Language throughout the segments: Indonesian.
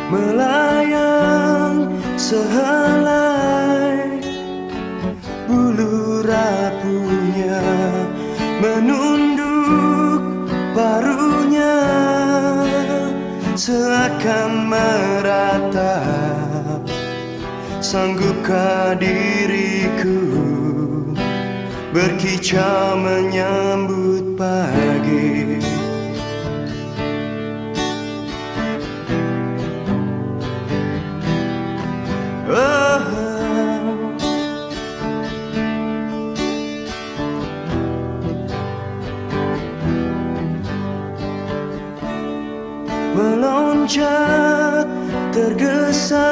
melayang sehelai bulu rapuhnya menunduk paruhnya seakan meratap. Sanggupkah diriku berkicau menyambut pagi? Meloncat tergesa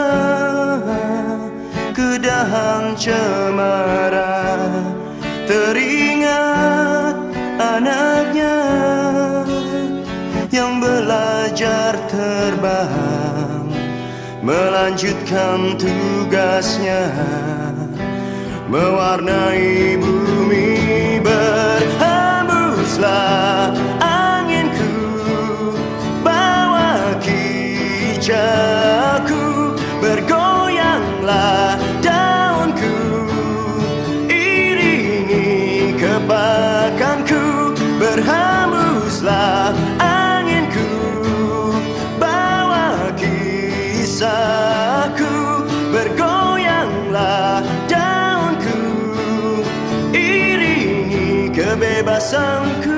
ke dahan cemara, teringat anaknya yang belajar terbang, melanjutkan tugasnya mewarnai bumi. Berhembuslah anginku, bawa kicauku, bergoyanglah daunku, iringi kepakanku. Berhembuslah anginku, bawa kisahku, bergoyanglah daunku, iringi kebebasanku.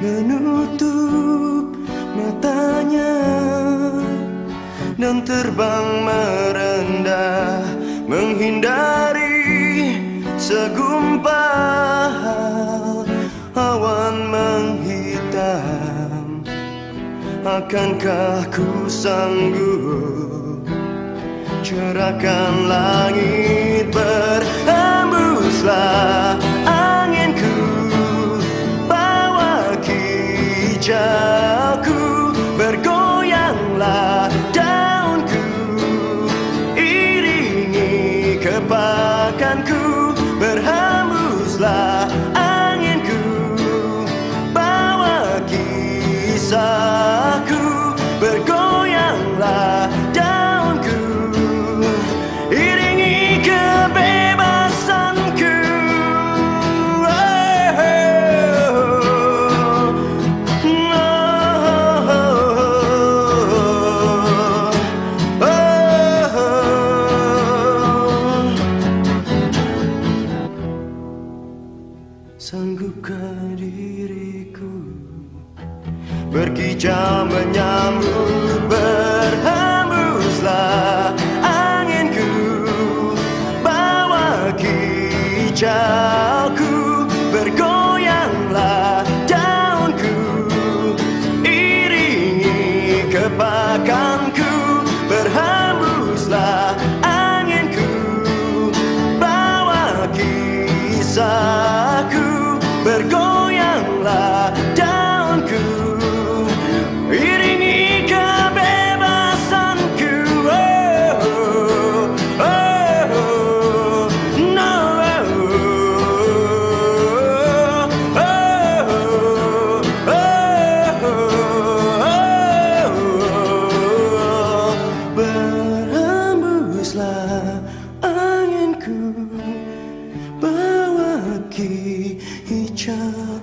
Menutup matanya dan terbang merendah, menghindari segumpal awan menghitam. Akankah ku sanggup cerahkan langit? Berhembuslah anginku, hijauku, bergoyanglah daunku, iringi kepakanku. Berhembuslah anginku, bawa kisahku, bergoyanglah daunku, iringi kebebasanku. Sanggupkah diriku berkicau menyambut? Berhembuslah anginku, bawa kicauku, bergoyanglah daunku, iringi kepakanku. Berhembuslah anginku, bawa kisahku, bergoyanglah daunku, iringi kebebasanku. Oh, oh, oh, no, oh, oh, oh. Berhembuslah anginku, bawa kicau